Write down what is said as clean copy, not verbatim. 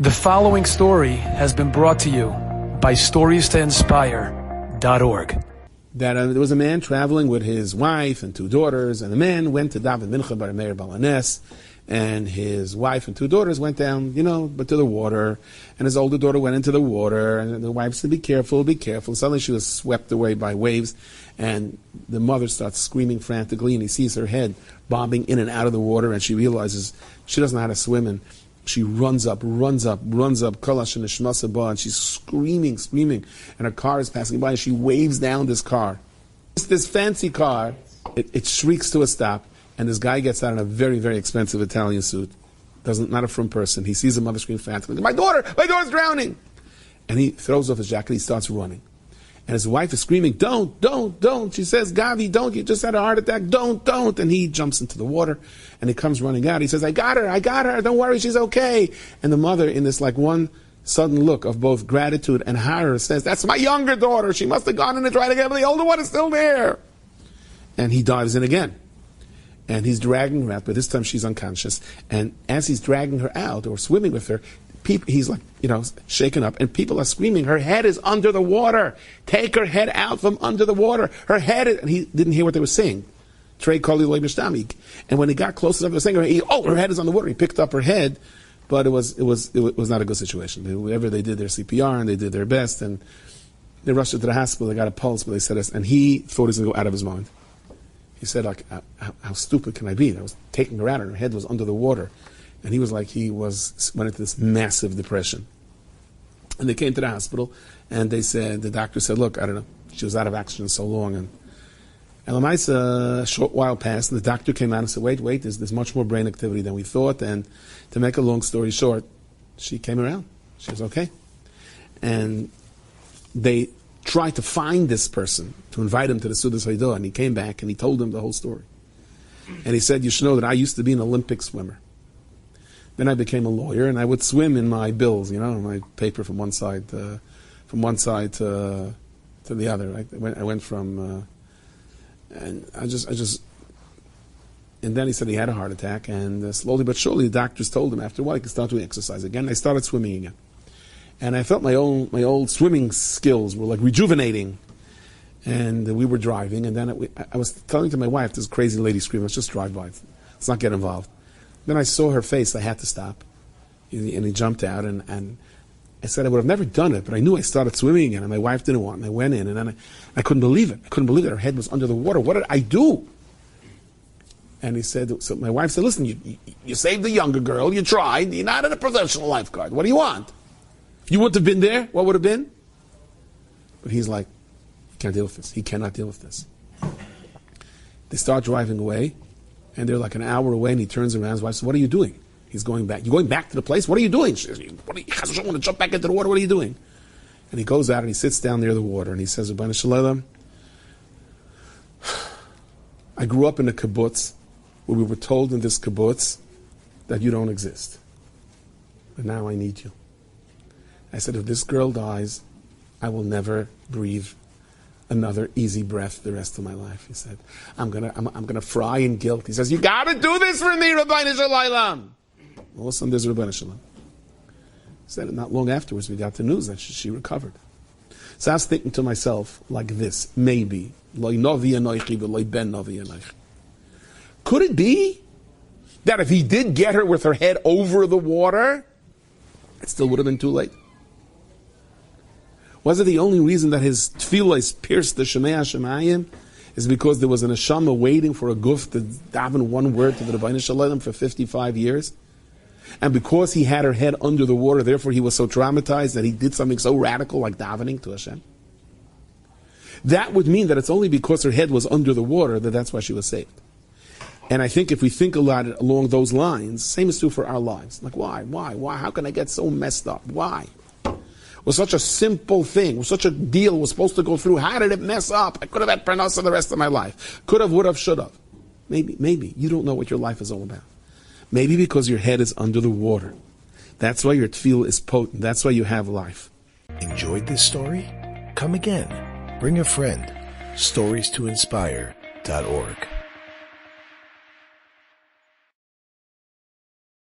The following story has been brought to you by StoriesToInspire.org. That there was a man traveling with his wife and two daughters, and the man went to daven mincha bar meir balanes, and his wife and two daughters went down, but to the water, and his older daughter went into the water, and the wife said, be careful, be careful. Suddenly she was swept away by waves, and the mother starts screaming frantically, and he sees her head bobbing in and out of the water, and she realizes she doesn't know how to swim, and she runs up, kalash and nishmasa, and she's screaming, and her car is passing by, and she waves down this car. This fancy car, it shrieks to a stop, and this guy gets out in a very, very expensive Italian suit. Not a frum person. He sees the mother scream frantically, my daughter's drowning! And he throws off his jacket, he starts running. And his wife is screaming, don't. She says, Gavi, don't, you just had a heart attack, don't. And he jumps into the water, and he comes running out. He says, I got her, don't worry, she's okay. And the mother, in this one sudden look of both gratitude and horror, says, that's my younger daughter, she must have gone in and tried to get her, the older one is still there. And he dives in again. And he's dragging her out, but this time she's unconscious. And as he's dragging her out, or swimming with her, he's shaken up, and people are screaming, her head is under the water. Take her head out from under the water. Her head is, and he didn't hear what they were saying. Trey Kali Loy B'Shtamik. And when he got close enough, they were saying, her head is on the water. He picked up her head, but it was not a good situation. Whoever they did their CPR, and they did their best, and they rushed her to the hospital, they got a pulse, but they said this, and he thought he was going to go out of his mind. He said, how stupid can I be? I was taking her out, and her head was under the water. And he was went into this massive depression. And they came to the hospital, and the doctor said, look, I don't know, she was out of oxygen so long. And a short while passed, and the doctor came out and said, wait, there's much more brain activity than we thought. And to make a long story short, she came around. She was okay. And they tried to find this person to invite him to the Sudas Haidah, and he came back and he told them the whole story. And he said, you should know that I used to be an Olympic swimmer. Then I became a lawyer, and I would swim in my bills, my paper from one side to the other. I went from, and and then he said he had a heart attack, and slowly but surely the doctors told him after a while he could start doing exercise again. I started swimming again, and I felt my old swimming skills were rejuvenating. And we were driving, and then I was telling to my wife, this crazy lady screaming, let's just drive by, let's not get involved. Then I saw her face, I had to stop. And he jumped out, and I said I would have never done it, but I knew I started swimming again, and my wife didn't want it, and I went in, and then I couldn't believe it. I couldn't believe that her head was under the water. What did I do? And he said, so my wife said, listen, you saved the younger girl, you tried, you're not a professional lifeguard. What do you want? If you wouldn't have been there, what would have been? But he's like, he can't deal with this. He cannot deal with this. They start driving away, and they're an hour away, and he turns around. His wife says, what are you doing? He's going back. You're going back to the place? What are you doing? She says, you want to jump back into the water? What are you doing? And he goes out, and he sits down near the water, and he says, Rabbi Shalom, I grew up in a kibbutz where we were told in this kibbutz that you don't exist. But now I need you. I said, if this girl dies, I will never breathe another easy breath the rest of my life. He said, I'm gonna fry in guilt. He says, you gotta do this for me, Rabbi Shalom. All of a sudden there's Rabbi Shalom. He said, not long afterwards we got the news that she recovered. So I was thinking to myself like this, maybe, could it be that if he did get her with her head over the water, it still would have been too late? Was it the only reason that his tefillah pierced the Shemei HaShemayim is because there was an neshama waiting for a guf to daven one word to the Rabbi Shalom for 55 years? And because he had her head under the water, therefore he was so traumatized that he did something so radical like davening to Hashem? That would mean that it's only because her head was under the water that's why she was saved. And I think if we think a lot along those lines, same is true for our lives. Why? How can I get so messed up? Why? It was such a simple thing. It was such a deal was supposed to go through. How did it mess up? I could have had parnasa the rest of my life. Could have, would have, should have. Maybe. You don't know what your life is all about. Maybe because your head is under the water. That's why your tefillah is potent. That's why you have life. Enjoyed this story? Come again. Bring a friend. StoriesToInspire.org